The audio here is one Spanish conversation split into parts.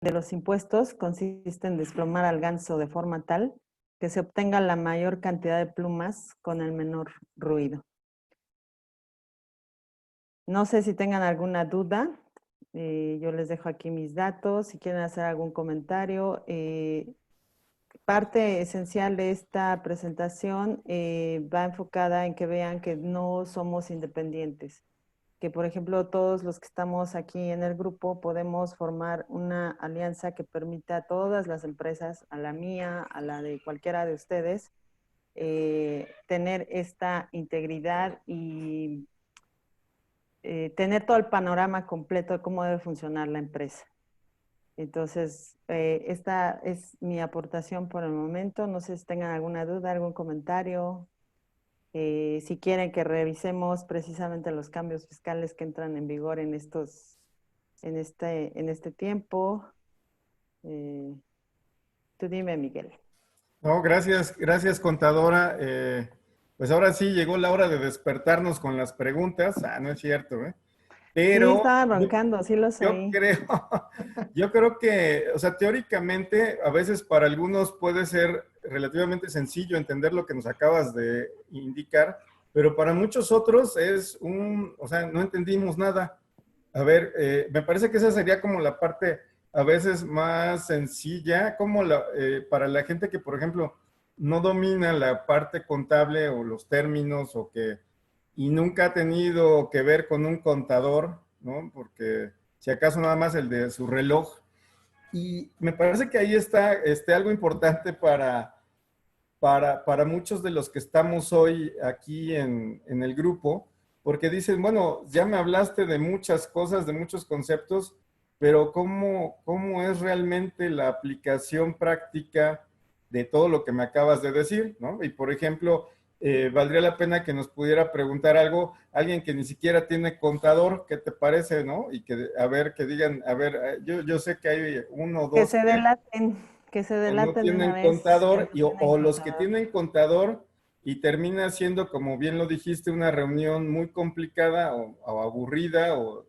de los impuestos consiste en desplomar al ganso de forma tal que se obtenga la mayor cantidad de plumas con el menor ruido. No sé si tengan alguna duda. Yo les dejo aquí mis datos. Si quieren hacer algún comentario. Parte esencial de esta presentación va enfocada en que vean que no somos independientes. Que, por ejemplo, todos los que estamos aquí en el grupo podemos formar una alianza que permita a todas las empresas, a la mía, a la de cualquiera de ustedes, tener esta integridad y tener todo el panorama completo de cómo debe funcionar la empresa. Entonces, esta es mi aportación por el momento. No sé si tengan alguna duda, algún comentario. Si quieren que revisemos precisamente los cambios fiscales que entran en vigor en este tiempo. Tú dime, Miguel. No, gracias, gracias, contadora. Pues ahora sí llegó la hora de despertarnos con las preguntas. Ah, no es cierto, ¿eh? Sí, Pero estaba roncando, sí los yo oí. creo, yo creo que, o sea, teóricamente, a veces para algunos puede ser relativamente sencillo entender lo que nos acabas de indicar, pero para muchos otros o sea, no entendimos nada. A ver, me parece que esa sería como la parte a veces más sencilla, como para la gente que, por ejemplo, no domina la parte contable o los términos y nunca ha tenido que ver con un contador, ¿no? Porque si acaso nada más el de su reloj. Y me parece que ahí está algo importante para muchos de los que estamos hoy aquí en el grupo, porque dicen, bueno, ya me hablaste de muchas cosas, de muchos conceptos, pero ¿cómo es realmente la aplicación práctica de todo lo que me acabas de decir, ¿no? Y por ejemplo, valdría la pena que nos pudiera preguntar algo, alguien que ni siquiera tiene contador, ¿qué te parece, no? Y a ver, que digan, a ver, yo sé que hay uno o Que dos se delaten, que se que no delaten de una tienen vez, que contador no tienen o los que contador. tienen contador y termina siendo, como bien lo dijiste, una reunión muy complicada o aburrida o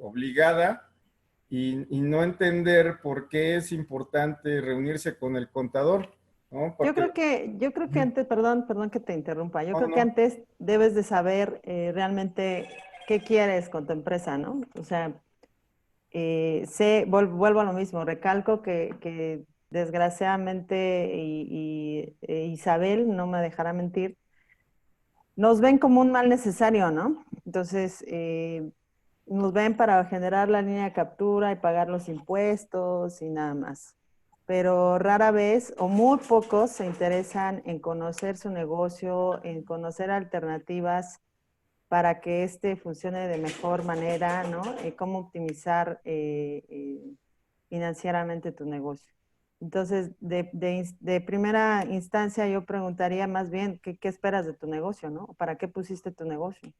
obligada y no entender por qué es importante reunirse con el contador, ¿no? Porque, Yo creo que antes, perdón que te interrumpa, yo no, creo que no, antes debes de saber realmente qué quieres con tu empresa, ¿no? O sea, vuelvo a lo mismo, recalco que desgraciadamente Isabel no me dejará mentir, nos ven como un mal necesario, ¿no? Entonces, nos ven para generar la línea de captura y pagar los impuestos y nada más. Pero rara vez o muy pocos se interesan en conocer su negocio, en conocer alternativas para que este funcione de mejor manera, ¿no? Cómo optimizar financieramente tu negocio. Entonces, de primera instancia yo preguntaría más bien, ¿qué esperas de tu negocio, no? ¿Para qué pusiste tu negocio?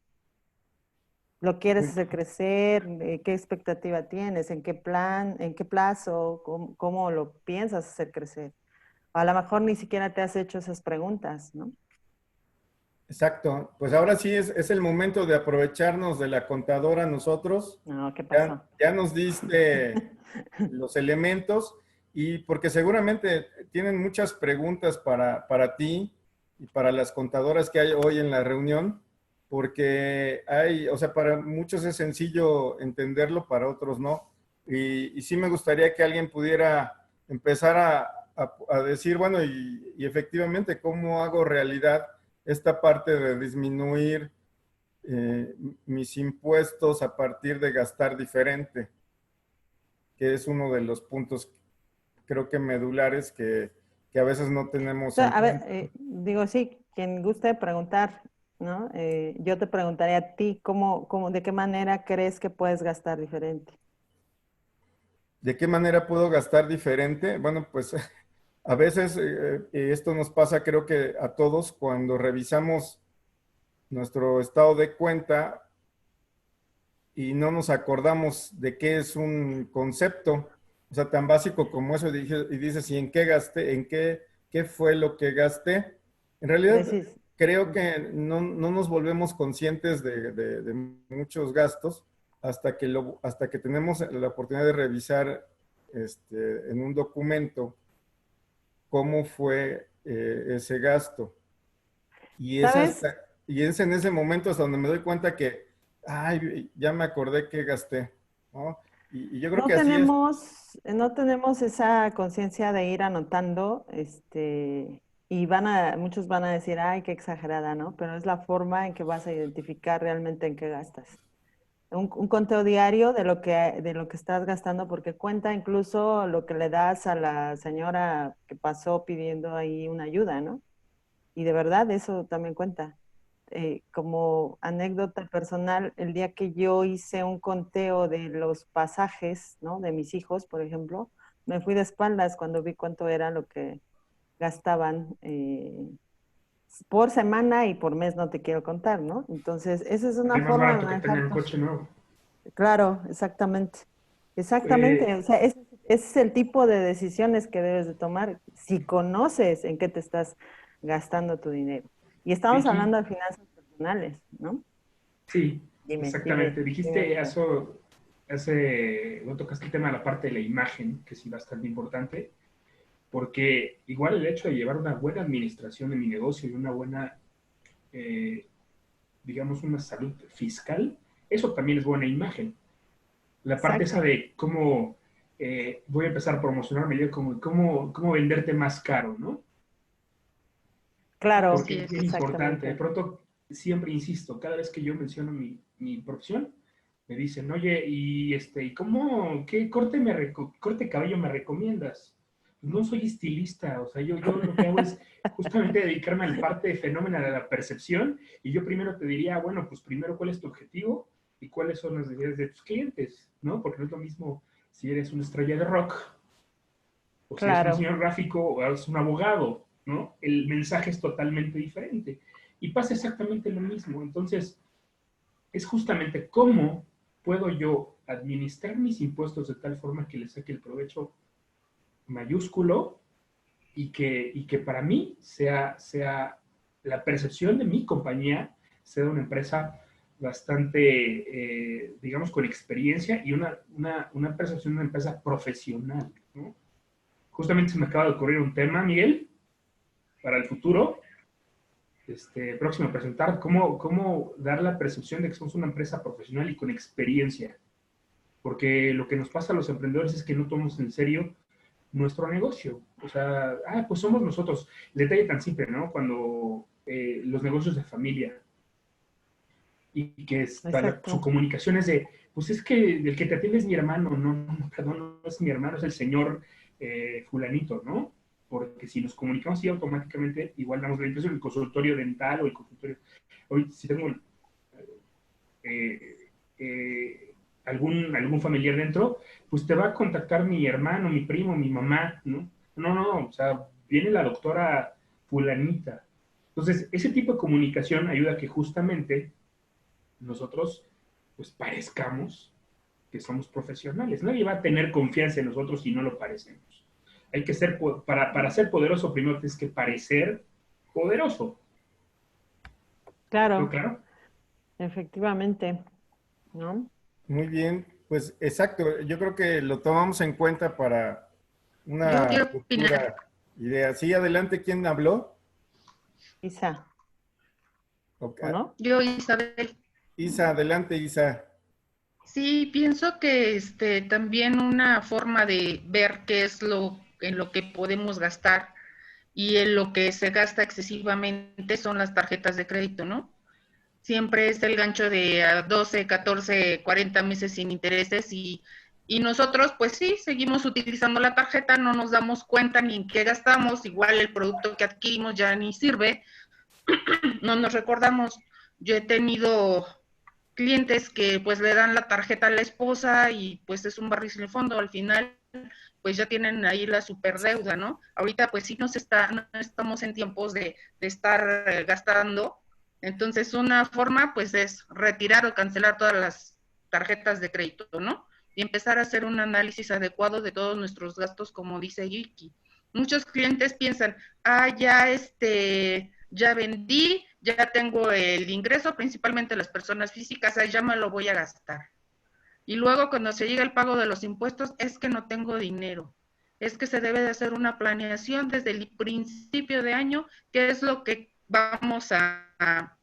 ¿Lo quieres pues, hacer crecer? ¿Qué expectativa tienes? ¿En qué plan? ¿En qué plazo? ¿Cómo lo piensas hacer crecer? O a lo mejor ni siquiera te has hecho esas preguntas, ¿no? exacto. Pues ahora sí es el momento de aprovecharnos de la contadora nosotros. No, ¿qué Ya, pasó? ya nos diste los elementos y porque seguramente tienen muchas preguntas para ti y para las contadoras que hay hoy en la reunión, porque o sea, para muchos es sencillo entenderlo, para otros no. Y sí me gustaría que alguien pudiera empezar a decir, bueno, y efectivamente, ¿cómo hago realidad esta parte de disminuir mis impuestos a partir de gastar diferente? Que es uno de los puntos, creo que medulares, que a veces no tenemos en A ver, cuenta. digo, sí, quien guste preguntar, ¿no? Yo te preguntaría a ti, ¿de qué manera crees que puedes gastar diferente? ¿De qué manera puedo gastar diferente? Bueno, pues a veces esto nos pasa, creo que a todos, cuando revisamos nuestro estado de cuenta y no nos acordamos de qué es un concepto, o sea, tan básico como eso, y dices, ¿y en qué gasté? ¿Qué fue lo que gasté? En realidad, Decís, creo que no nos volvemos conscientes de muchos gastos hasta que tenemos la oportunidad de revisar en un documento cómo fue ese gasto. Y es, ¿Sabes? hasta, y es en ese momento hasta donde me doy cuenta que, ay, ya me acordé que gasté, ¿no? Y yo creo que así es. No tenemos esa conciencia de ir anotando, y muchos van a decir, ay, qué exagerada, ¿no? Pero es la forma en que vas a identificar realmente en qué gastas. Un conteo diario de lo que estás gastando, porque cuenta incluso lo que le das a la señora que pasó pidiendo ahí una ayuda, ¿no? Y de verdad eso también cuenta. Como anécdota personal, el día que yo hice un conteo de los pasajes, ¿no? De mis hijos, por ejemplo, me fui de espaldas cuando vi cuánto era lo que gastaban por semana y por mes, no te quiero contar, ¿no? Entonces, esa es una Es más forma de barato que manejar tengan tus... coche nuevo. Claro, exactamente. Exactamente. Eh, O sea, ese es el tipo de decisiones que debes de tomar si conoces en qué te estás gastando tu dinero. Y estamos Vicky, hablando de finanzas personales, ¿no? sí, Dime, exactamente. dime, Dijiste Miguel. eso, bueno, tocaste el tema de la parte de la imagen, que sí bastante importante, porque igual el hecho de llevar una buena administración de mi negocio y una buena, eh, digamos, una salud fiscal, eso también es buena imagen. La parte esa Exacto. de cómo voy a empezar a promocionarme yo, como cómo venderte más caro, ¿no? Claro, Porque Así es bien es. importante. De exactamente. pronto, siempre insisto, cada vez que yo menciono mi profesión, me dicen, oye, ¿y cómo, qué corte de cabello me recomiendas? Pues no soy estilista, o sea, yo lo que hago es justamente dedicarme al parte de fenómeno de la percepción, y yo primero te diría, bueno, pues primero, ¿cuál es tu objetivo? Y cuáles son las necesidades de tus clientes, ¿no? Porque no es lo mismo si eres una estrella de rock, o si eres un Claro, diseñador gráfico o eres un abogado, ¿no? El mensaje es totalmente diferente. Y pasa exactamente lo mismo. Entonces, es justamente cómo puedo yo administrar mis impuestos de tal forma que le saque el provecho mayúsculo y que para mí sea la percepción de mi compañía sea una empresa bastante, digamos, con experiencia y una percepción de una empresa profesional, ¿no? Justamente se me acaba de ocurrir un tema, Miguel, para el futuro, próximo a presentar, cómo dar la percepción de que somos una empresa profesional y con experiencia. Porque lo que nos pasa a los emprendedores es que no tomamos en serio nuestro negocio. O sea, pues somos nosotros. El detalle tan simple, ¿no? Cuando los negocios de familia y que su exacto. comunicación es de, pues es que el que te atiende es mi hermano, no, perdón, no es mi hermano, es el señor fulanito, ¿no? Porque si nos comunicamos así automáticamente, igual damos la impresión el consultorio dental o el consultorio, hoy si tengo eh, algún familiar dentro, pues te va a contactar mi hermano, mi primo, mi mamá, ¿no? No, o sea, viene la doctora fulanita. Entonces, ese tipo de comunicación ayuda a que justamente nosotros pues parezcamos que somos profesionales. Nadie va a tener confianza en nosotros si no lo parecemos. Hay que ser, para ser poderoso, primero tienes que parecer poderoso. ¿No, Claro, claro? efectivamente, ¿no? Muy bien, pues exacto. Yo creo que lo tomamos en cuenta para Yo una quiero opinar. futura idea. Sí, adelante, ¿quién habló? Isa, Ok, ¿o no? Yo, Isabel, Isa, adelante, Isa. sí pienso que también una forma de ver qué es lo en lo que podemos gastar y en lo que se gasta excesivamente son las tarjetas de crédito, ¿no? Siempre es el gancho de 12, 14, 40 meses sin intereses y nosotros pues sí, seguimos utilizando la tarjeta, no nos damos cuenta ni en qué gastamos, igual el producto que adquirimos ya ni sirve, no nos recordamos. Yo he tenido clientes que pues le dan la tarjeta a la esposa y pues es un barril sin fondo, al final pues ya tienen ahí la superdeuda, ¿no? Ahorita pues sí no estamos en tiempos de estar gastando, entonces una forma pues es retirar o cancelar todas las tarjetas de crédito, ¿no? Y empezar a hacer un análisis adecuado de todos nuestros gastos, como dice Giki. Muchos clientes piensan, ya vendí, ya tengo el ingreso, principalmente las personas físicas, ya me lo voy a gastar. Y luego cuando se llega el pago de los impuestos, es que no tengo dinero. Es que se debe de hacer una planeación desde el principio de año, qué es lo que vamos a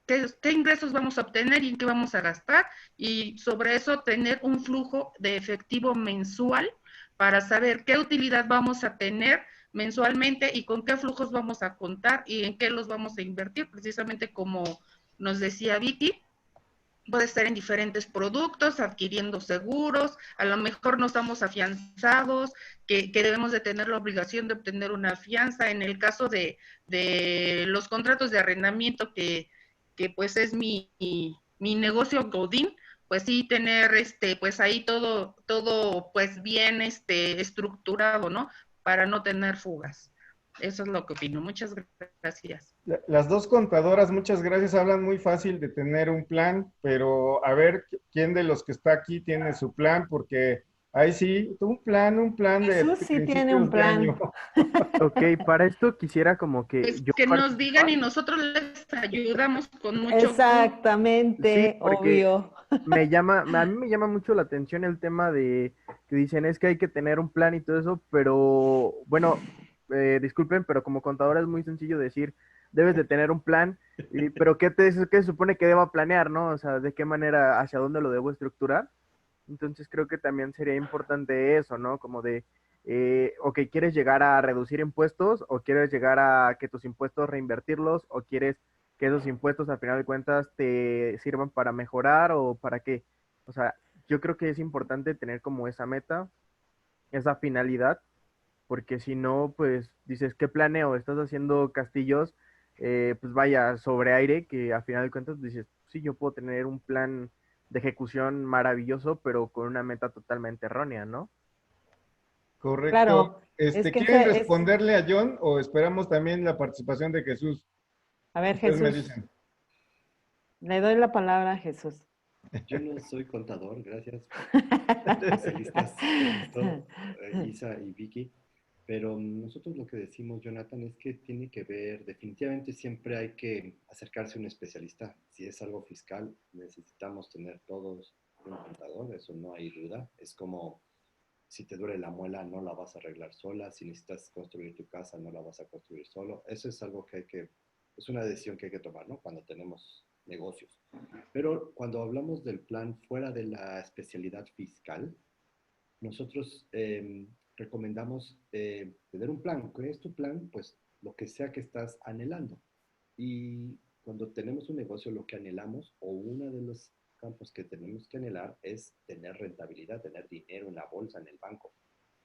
qué ingresos vamos a obtener y en qué vamos a gastar, y sobre eso tener un flujo de efectivo mensual para saber qué utilidad vamos a tener mensualmente y con qué flujos vamos a contar y en qué los vamos a invertir, precisamente como nos decía Vicky. Puede ser en diferentes productos, adquiriendo seguros, a lo mejor no estamos afianzados, que debemos de tener la obligación de obtener una fianza. En el caso de los contratos de arrendamiento, que pues es mi negocio Godín, pues sí tener pues ahí todo pues bien estructurado, ¿no? Para no tener fugas. Eso es lo que opino. Muchas gracias. Las dos contadoras, muchas gracias, hablan muy fácil de tener un plan, pero a ver quién de los que está aquí tiene su plan, porque ahí sí, un plan de Jesús sí tiene un principios de plan. año. Ok, para esto quisiera como que Pues yo que nos digan participar. y nosotros les ayudamos con mucho gusto. Sí, Exactamente, porque obvio. a mí me llama mucho la atención el tema de que dicen es que hay que tener un plan y todo eso, pero bueno, disculpen, pero como contador es muy sencillo decir, debes de tener un plan, pero ¿qué se supone que deba planear, no? O sea, ¿de qué manera, hacia dónde lo debo estructurar? Entonces creo que también sería importante eso, ¿no? Como de, ok, ¿quieres llegar a reducir impuestos o quieres llegar a que tus impuestos reinvertirlos o quieres que esos impuestos al final de cuentas te sirvan para mejorar o para qué? O sea, yo creo que es importante tener como esa meta, esa finalidad, porque si no, pues dices, ¿qué planeo? Estás haciendo castillos, pues vaya, sobre aire, que al final de cuentas dices, sí, yo puedo tener un plan de ejecución maravilloso, pero con una meta totalmente errónea, ¿no? Correcto. Claro, es que ¿Quieren responderle a John o esperamos también la participación de Jesús? a ver, Ustedes me Jesús, dicen. le doy la palabra a Jesús. Yo no soy contador, gracias, especialistas en esto, Isa y Vicky, pero nosotros lo que decimos, Jonathan, es que tiene que ver, definitivamente siempre hay que acercarse a un especialista. Si es algo fiscal, necesitamos tener todos un contador, eso no hay duda. Es como si te duele la muela, no la vas a arreglar sola. Si necesitas construir tu casa, no la vas a construir solo. Eso es algo es una decisión que hay que tomar, ¿no? Cuando tenemos negocios. Pero cuando hablamos del plan fuera de la especialidad fiscal, nosotros recomendamos tener un plan. ¿Qué es tu plan? Pues lo que sea que estás anhelando. Y cuando tenemos un negocio, lo que anhelamos, o uno de los campos que tenemos que anhelar, es tener rentabilidad, tener dinero en la bolsa, en el banco.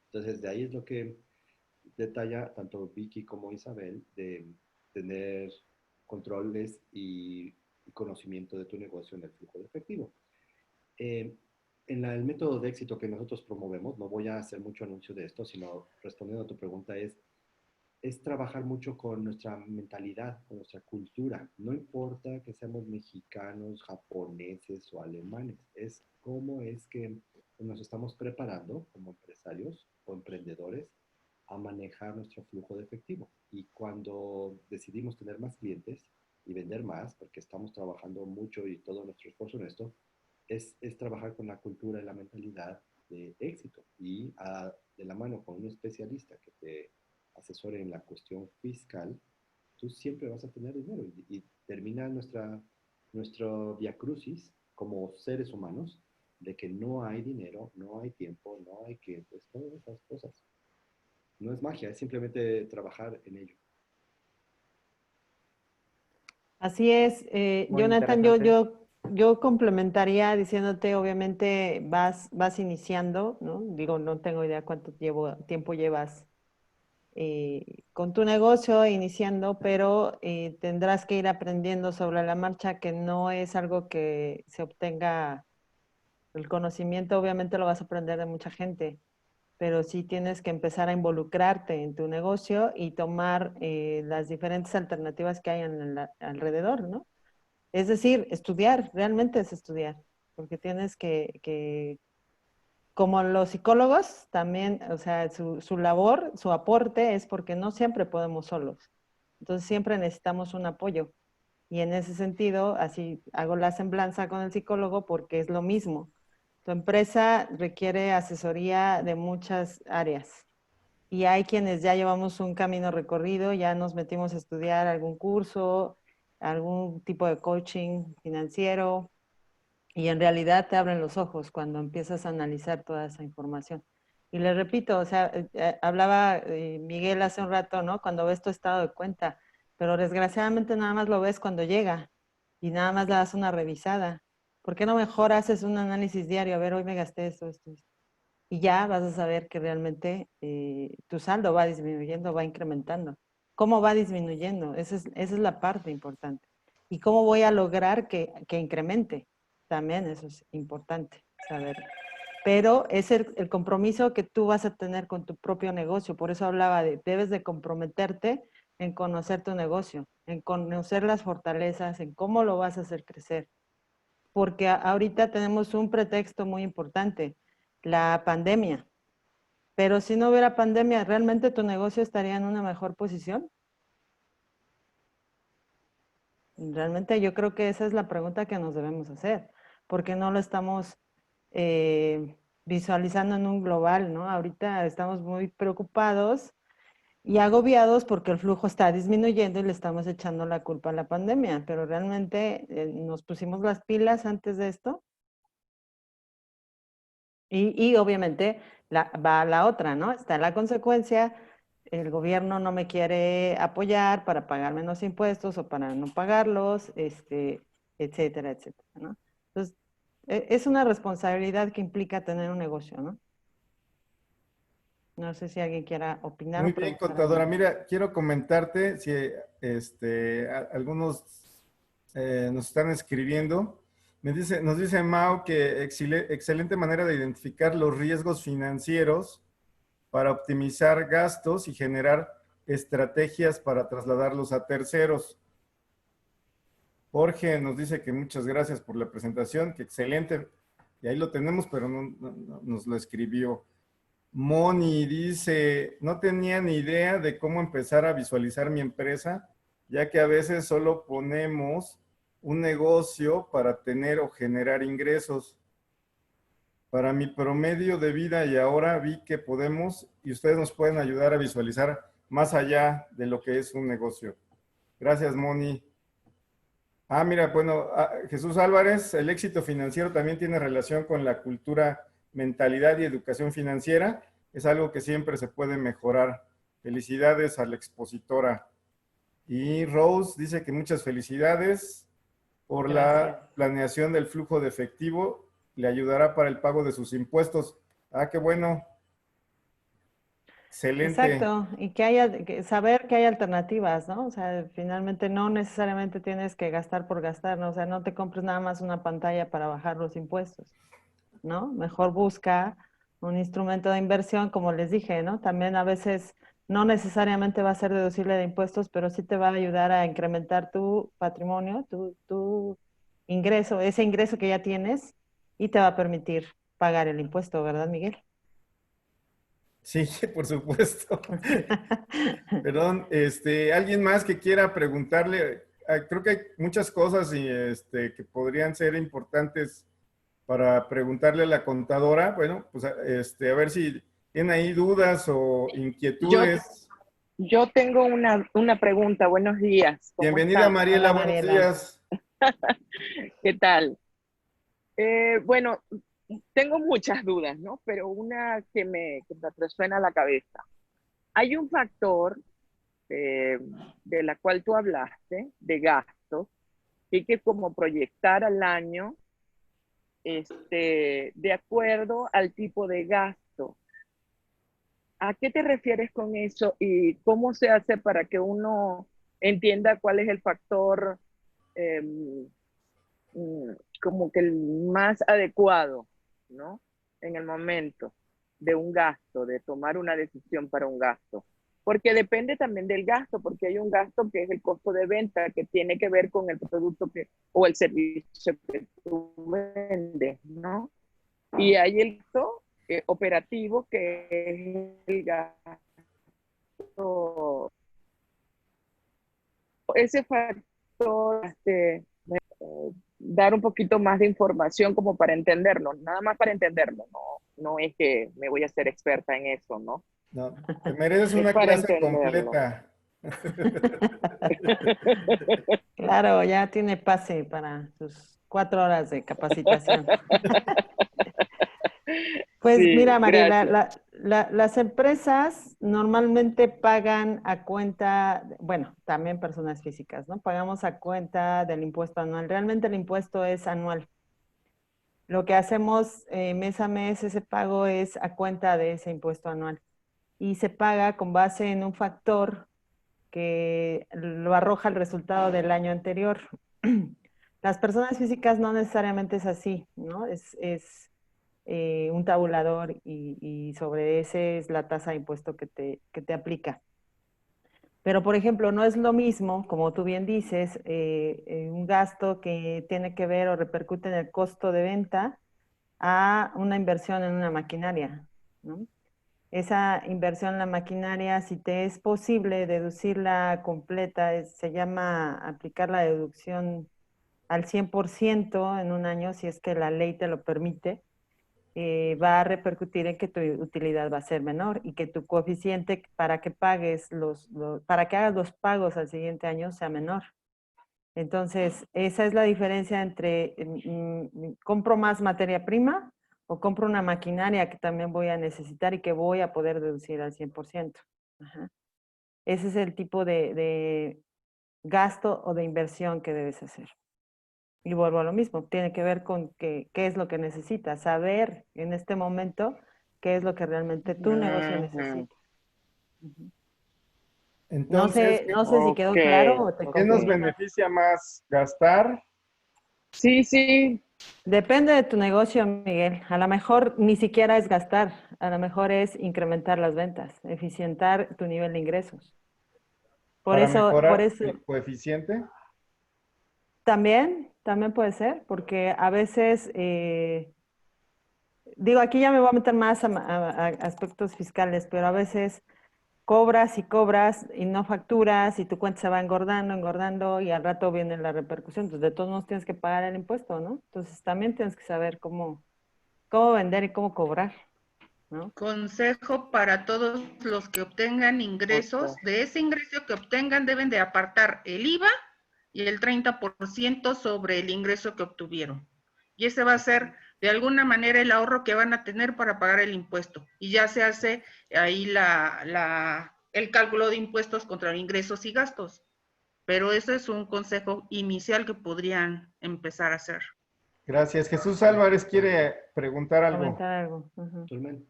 Entonces, de ahí es lo que detalla tanto Vicky como Isabel, de tener controles y conocimiento de tu negocio en el flujo de efectivo. El método de éxito que nosotros promovemos, no voy a hacer mucho anuncio de esto, sino respondiendo a tu pregunta, es trabajar mucho con nuestra mentalidad, con nuestra cultura. No importa que seamos mexicanos, japoneses o alemanes, es cómo es que nos estamos preparando como empresarios o emprendedores a manejar nuestro flujo de efectivo. Y cuando decidimos tener más clientes y vender más, porque estamos trabajando mucho y todo nuestro esfuerzo en esto, es trabajar con la cultura y la mentalidad de éxito y de la mano con un especialista que te asesore en la cuestión fiscal, tú siempre vas a tener dinero y termina nuestro viacrucis como seres humanos de que no hay dinero, no hay tiempo, no hay que, pues todas esas cosas. No es magia, es simplemente trabajar en ello. Así es, Muy Jonathan, interesante. yo complementaría diciéndote, obviamente vas iniciando, ¿no? Digo, no tengo idea cuánto tiempo llevas con tu negocio iniciando, pero tendrás que ir aprendiendo sobre la marcha, que no es algo que se obtenga, el conocimiento obviamente lo vas a aprender de mucha gente, pero sí tienes que empezar a involucrarte en tu negocio y tomar las diferentes alternativas que hay alrededor, ¿no? Es decir, estudiar, realmente es estudiar, porque tienes como los psicólogos, también, o sea, su labor, su aporte es porque no siempre podemos solos. Entonces siempre necesitamos un apoyo. Y en ese sentido, así hago la semblanza con el psicólogo porque es lo mismo. Tu empresa requiere asesoría de muchas áreas y hay quienes ya llevamos un camino recorrido, ya nos metimos a estudiar algún curso, algún tipo de coaching financiero y en realidad te abren los ojos cuando empiezas a analizar toda esa información. Y le repito, o sea, hablaba Miguel hace un rato, ¿no? Cuando ves tu estado de cuenta, pero desgraciadamente nada más lo ves cuando llega y nada más le das una revisada. ¿Por qué no mejor haces un análisis diario? A ver, hoy me gasté esto. Y ya vas a saber que realmente tu saldo va disminuyendo, va incrementando. ¿Cómo va disminuyendo? Esa es la parte importante. ¿Y cómo voy a lograr que incremente? También eso es importante saberlo. Pero es el compromiso que tú vas a tener con tu propio negocio. Por eso hablaba de, debes de comprometerte en conocer tu negocio, en conocer las fortalezas, en cómo lo vas a hacer crecer. Porque ahorita tenemos un pretexto muy importante, la pandemia. Pero si no hubiera pandemia, ¿realmente tu negocio estaría en una mejor posición? Realmente yo creo que esa es la pregunta que nos debemos hacer. ¿Por qué no lo estamos visualizando en un global, ¿no? Ahorita estamos muy preocupados y agobiados porque el flujo está disminuyendo y le estamos echando la culpa a la pandemia, pero realmente nos pusimos las pilas antes de esto y obviamente va la otra, ¿no? Está la consecuencia, el gobierno no me quiere apoyar para pagar menos impuestos o para no pagarlos, etcétera, etcétera, ¿no? Entonces, es una responsabilidad que implica tener un negocio, ¿no? No sé si alguien quiera opinar Muy o bien, preguntar algo contadora. más. Mira, quiero comentarte si algunos nos están escribiendo. Nos dice Mao que excelente manera de identificar los riesgos financieros para optimizar gastos y generar estrategias para trasladarlos a terceros. Jorge nos dice que muchas gracias por la presentación, que excelente. Y ahí lo tenemos, pero no nos lo escribió. Moni dice, no tenía ni idea de cómo empezar a visualizar mi empresa, ya que a veces solo ponemos un negocio para tener o generar ingresos. Para mi promedio de vida y ahora vi que podemos y ustedes nos pueden ayudar a visualizar más allá de lo que es un negocio. Gracias, Moni. Mira, bueno, Jesús Álvarez, el éxito financiero también tiene relación con la cultura, mentalidad y educación financiera. Es algo que siempre se puede mejorar. Felicidades a la expositora. Y Rose dice que muchas felicidades por Gracias. la planeación del flujo de efectivo. Le ayudará para el pago de sus impuestos. Qué bueno. Excelente. Exacto, y que haya, saber que hay alternativas, ¿no? O sea, finalmente no necesariamente tienes que gastar por gastar, ¿no? O sea, no te compres nada más una pantalla para bajar los impuestos, ¿no? Mejor busca un instrumento de inversión, como les dije, ¿no? También a veces no necesariamente va a ser deducible de impuestos, pero sí te va a ayudar a incrementar tu patrimonio, tu ingreso, ese ingreso que ya tienes, y te va a permitir pagar el impuesto, ¿verdad, Miguel? Sí, por supuesto. Perdón, alguien más que quiera preguntarle, creo que hay muchas cosas que podrían ser importantes para preguntarle a la contadora. Bueno, pues a ver si tiene ahí dudas o Yo, inquietudes. yo tengo una pregunta. Buenos días. ¿Cómo Bienvenida, están? Mariela, Hola, buenos Mariela. días. ¿Qué tal? Bueno, tengo muchas dudas, ¿no? Pero una que me resuena a la cabeza. Hay un factor de la cual tú hablaste, de gastos, que hay que como proyectar al año de acuerdo al tipo de gasto. ¿A qué te refieres con eso y cómo se hace para que uno entienda cuál es el factor eh, como que el más adecuado, ¿no? En el momento de un gasto, de tomar una decisión para un gasto? Porque depende también del gasto, porque hay un gasto que es el costo de venta, que tiene que ver con el producto o el servicio que tú vendes, ¿no? Y hay el gasto operativo, que es el gasto. Ese factor dar un poquito más de información como para entenderlo, nada más para entenderlo, no es que me voy a ser experta en eso, ¿no? No, te mereces Es una para clase entenderlo. completa. Claro, ya tiene pase para sus 4 horas de capacitación. Pues Sí, mira, Mariela, gracias. las empresas normalmente pagan a cuenta, bueno, también personas físicas, ¿no? Pagamos a cuenta del impuesto anual. Realmente el impuesto es anual. Lo que hacemos mes a mes, ese pago es a cuenta de ese impuesto anual. Y se paga con base en un factor que lo arroja el resultado del año anterior. Las personas físicas no necesariamente es así, ¿no? Es un tabulador y sobre ese es la tasa de impuesto que te aplica. Pero, por ejemplo, no es lo mismo, como tú bien dices, un gasto que tiene que ver o repercute en el costo de venta a una inversión en una maquinaria, ¿no? Esa inversión en la maquinaria, si te es posible deducirla completa, se llama aplicar la deducción al 100% en un año, si es que la ley te lo permite, va a repercutir en que tu utilidad va a ser menor y que tu coeficiente para que pagues para que hagas los pagos al siguiente año sea menor. Entonces, esa es la diferencia entre compro más materia prima o compro una maquinaria que también voy a necesitar y que voy a poder deducir al 100%. Ajá. Ese es el tipo de gasto o de inversión que debes hacer. Y vuelvo a lo mismo, tiene que ver con qué es lo que necesitas, saber en este momento qué es lo que realmente tu negocio Ujú. necesita. Ujú. Entonces, No sé si Ok, quedó claro o te ¿qué nos ok. confundí más. beneficia más? ¿Gastar? Sí, sí. Depende de tu negocio, Miguel. A lo mejor ni siquiera es gastar, a lo mejor es incrementar las ventas, eficientar tu nivel de ingresos. ¿Para Por mejorar eso el coeficiente? también puede ser, porque a veces, digo, aquí ya me voy a meter más a aspectos fiscales, pero a veces cobras y cobras y no facturas y tu cuenta se va engordando, engordando y al rato viene la repercusión. Entonces, de todos modos tienes que pagar el impuesto, ¿no? Entonces, también tienes que saber cómo vender y cómo cobrar, ¿no? Consejo para todos los que obtengan ingresos. Ok. De ese ingreso que obtengan deben de apartar el IVA y el 30% sobre el ingreso que obtuvieron. Y ese va a ser de alguna manera el ahorro que van a tener para pagar el impuesto. Y ya se hace ahí el cálculo de impuestos contra ingresos y gastos. Pero ese es un consejo inicial que podrían empezar a hacer. Gracias. Jesús Álvarez quiere preguntar algo. Comentar algo. Ujú.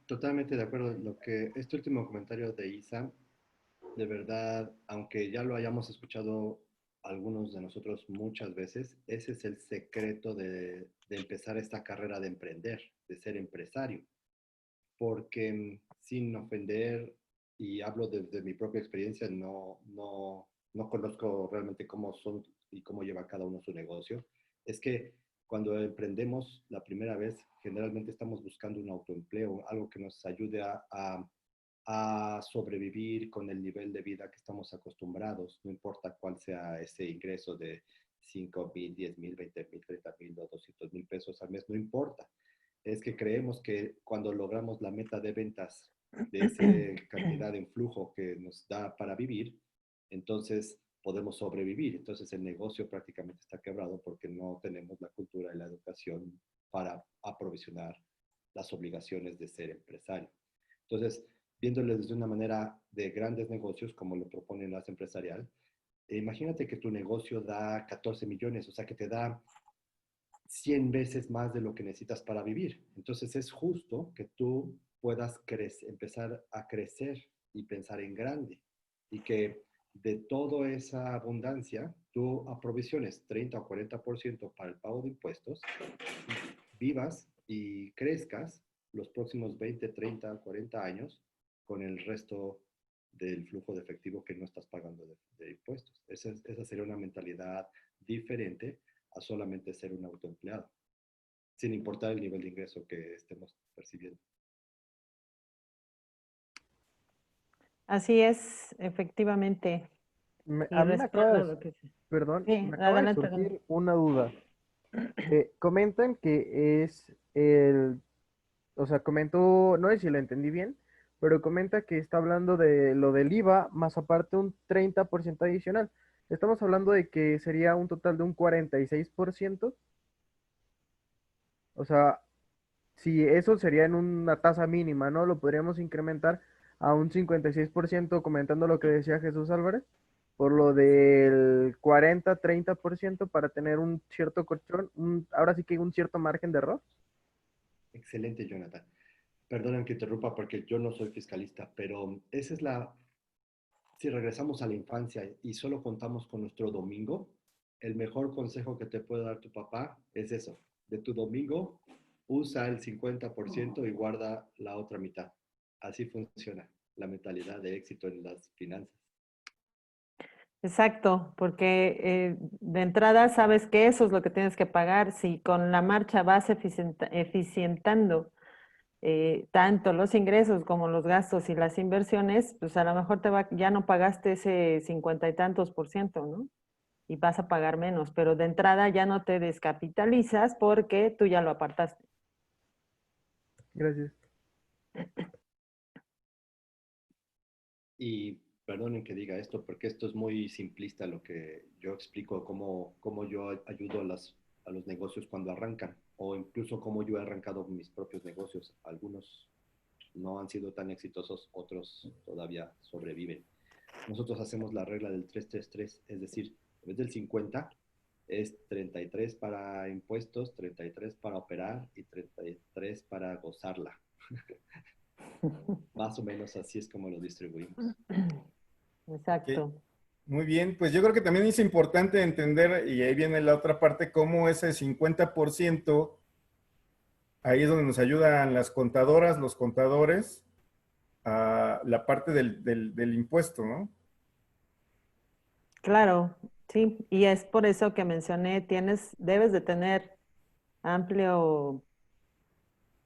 Totalmente de acuerdo. Lo que este último comentario de Isa, de verdad, aunque ya lo hayamos escuchado algunos de nosotros muchas veces, ese es el secreto de empezar esta carrera de emprender, de ser empresario. Porque sin ofender, y hablo desde mi propia experiencia, no conozco realmente cómo son y cómo lleva cada uno su negocio, es que cuando emprendemos la primera vez, generalmente estamos buscando un autoempleo, algo que nos ayude a sobrevivir con el nivel de vida que estamos acostumbrados, no importa cuál sea ese ingreso de 5,000, 10,000, 20,000, 30,000 o 200,000 pesos al mes, no importa. Es que creemos que cuando logramos la meta de ventas de esa cantidad de flujo que nos da para vivir, entonces podemos sobrevivir. Entonces el negocio prácticamente está quebrado porque no tenemos la cultura y la educación para aprovisionar las obligaciones de ser empresario. Entonces, viéndolo desde una manera de grandes negocios, como lo proponen las empresarial, imagínate que tu negocio da 14 millones, o sea que te da 100 veces más de lo que necesitas para vivir. Entonces es justo que tú puedas empezar a crecer y pensar en grande y que de toda esa abundancia tú aprovisiones 30 o 40% para el pago de impuestos, vivas y crezcas los próximos 20, 30, 40 años con el resto del flujo de efectivo que no estás pagando de impuestos. Esa sería una mentalidad diferente a solamente ser un autoempleado, sin importar el nivel de ingreso que estemos percibiendo. Así es, efectivamente. Y A mí me acaba respaldo de, lo que sí. perdón, Sí, me acaba de adelante. surgir una duda. Comentan que es el, o sea, comentó, no sé si lo entendí bien, pero comenta que está hablando de lo del IVA más aparte un 30% adicional. Estamos hablando de que sería un total de un 46%. O sea, si eso sería en una tasa mínima, ¿no? Lo podríamos incrementar a un 56%, comentando lo que decía Jesús Álvarez, por lo del 40-30% para tener un cierto colchón, ahora sí que un cierto margen de error. Excelente, Jonathan. Perdonen que interrumpa porque yo no soy fiscalista, pero esa es la, si regresamos a la infancia y solo contamos con nuestro domingo, el mejor consejo que te puede dar tu papá es eso, de tu domingo, usa el 50% y guarda la otra mitad. Así funciona la mentalidad de éxito en las finanzas. Exacto, porque de entrada sabes que eso es lo que tienes que pagar. Si con la marcha vas eficientando tanto los ingresos como los gastos y las inversiones, pues a lo mejor ya no pagaste ese 50 y tantos por ciento, ¿no? Y vas a pagar menos, pero de entrada ya no te descapitalizas porque tú ya lo apartaste. Gracias. Y perdonen que diga esto, porque esto es muy simplista lo que yo explico, cómo yo ayudo a los negocios cuando arrancan, o incluso cómo yo he arrancado mis propios negocios. Algunos no han sido tan exitosos, otros todavía sobreviven. Nosotros hacemos la regla del 3-3-3, es decir, en vez del 50, es 33 para impuestos, 33 para operar y 33 para gozarla. Más o menos así es como lo distribuimos. Ok, Exacto. muy bien, pues yo creo que también es importante entender, y ahí viene la otra parte, cómo ese 50%, ahí es donde nos ayudan las contadoras, los contadores, a la parte del impuesto, ¿no? Claro, sí, y es por eso que mencioné, debes de tener amplio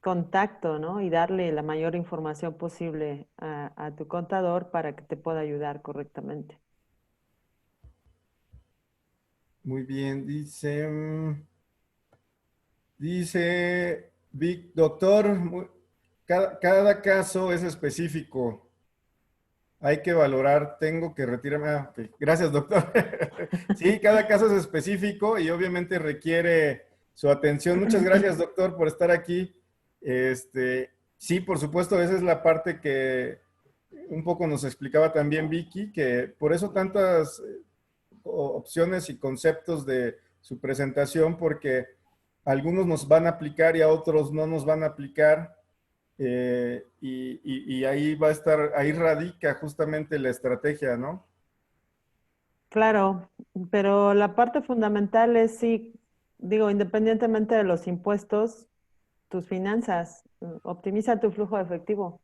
contacto, ¿no? Y darle la mayor información posible a tu contador para que te pueda ayudar correctamente. Muy bien, dice Vic, doctor, cada caso es específico. Hay que valorar, tengo que retirarme. Ok. Gracias, doctor. Sí, cada caso es específico y obviamente requiere su atención. Muchas gracias, doctor, por estar aquí. Sí, por supuesto, esa es la parte que un poco nos explicaba también Vicky, que por eso tantas opciones y conceptos de su presentación, porque algunos nos van a aplicar y a otros no nos van a aplicar. Y ahí va a estar, ahí radica justamente la estrategia, ¿no? Claro, pero la parte fundamental es sí, digo, independientemente de los impuestos, tus finanzas, optimiza tu flujo de efectivo.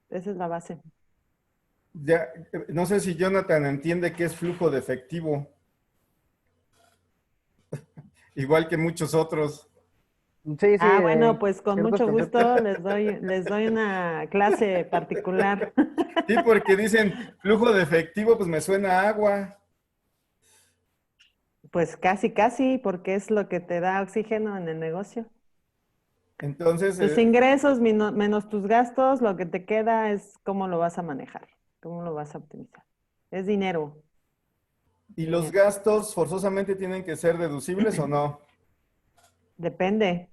Esa es la base. Ya, no sé si Jonathan entiende qué es flujo de efectivo, igual que muchos otros. Sí, sí, Ah, bueno, pues con ciertos mucho conceptos. gusto les doy una clase particular. Sí, porque dicen flujo de efectivo, pues me suena a agua. Pues casi, casi, porque es lo que te da oxígeno en el negocio. Entonces, Tus ingresos menos tus gastos, lo que te queda es cómo lo vas a manejar, cómo lo vas a optimizar. Es dinero, ¿y los dinero. gastos forzosamente tienen que ser deducibles o no? Depende.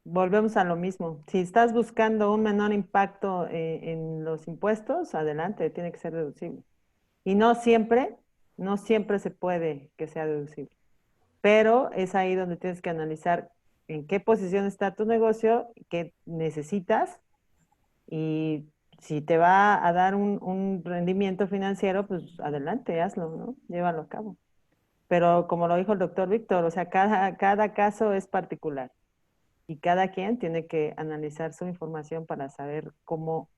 Volvemos a lo mismo. Si estás buscando un menor impacto en los impuestos, adelante, tiene que ser deducible. Y no siempre se puede que sea deducible. Pero es ahí donde tienes que analizar en qué posición está tu negocio, qué necesitas y si te va a dar un rendimiento financiero, pues adelante, hazlo, ¿no? Llévalo a cabo. Pero como lo dijo el doctor Víctor, o sea, cada caso es particular y cada quien tiene que analizar su información para saber cómo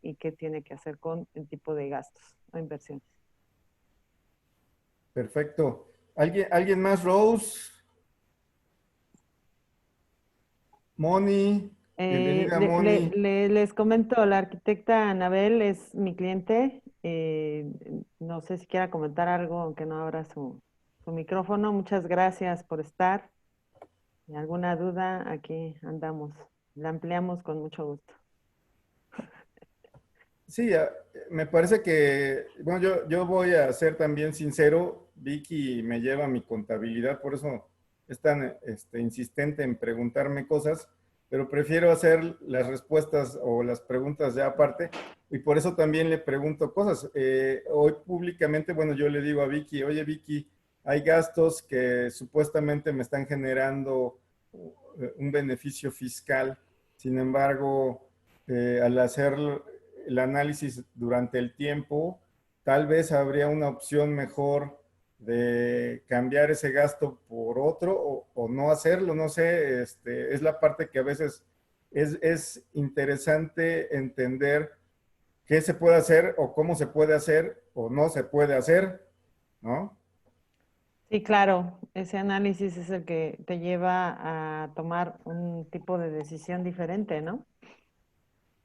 y qué tiene que hacer con el tipo de gastos o inversiones. Perfecto. ¿Alguien más, Rose? Moni, bienvenida, Moni. Les comento, la arquitecta Anabel es mi cliente. No sé si quiera comentar algo, aunque no abra su micrófono. Muchas gracias por estar. ¿Alguna duda? Aquí andamos. La ampliamos con mucho gusto. Sí, me parece que, bueno, yo voy a ser también sincero, Vicky me lleva mi contabilidad, por eso es tan insistente en preguntarme cosas, pero prefiero hacer las respuestas o las preguntas ya aparte, y por eso también le pregunto cosas. Hoy públicamente, bueno, yo le digo a Vicky, oye Vicky, hay gastos que supuestamente me están generando un beneficio fiscal, sin embargo, al hacer el análisis durante el tiempo, tal vez habría una opción mejor de cambiar ese gasto por otro o no hacerlo, no sé, es la parte que a veces es interesante entender qué se puede hacer o cómo se puede hacer o no se puede hacer, ¿no? Sí, claro, ese análisis es el que te lleva a tomar un tipo de decisión diferente, ¿no?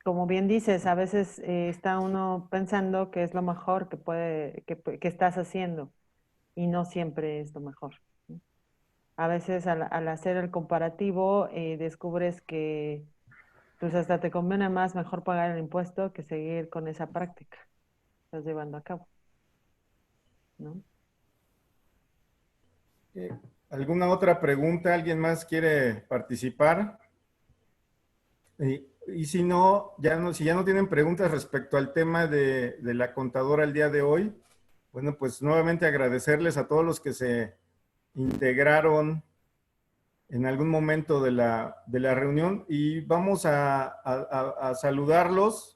Como bien dices, a veces está uno pensando que es lo mejor que que estás haciendo y no siempre es lo mejor, ¿no? A veces al hacer el comparativo descubres que pues hasta te conviene más mejor pagar el impuesto que seguir con esa práctica que estás llevando a cabo, ¿no? Eh, ¿Alguna otra pregunta? ¿Alguien más quiere participar? Y si no, si ya no tienen preguntas respecto al tema de la contadora el día de hoy, bueno, pues nuevamente agradecerles a todos los que se integraron en algún momento de la reunión y vamos a saludarlos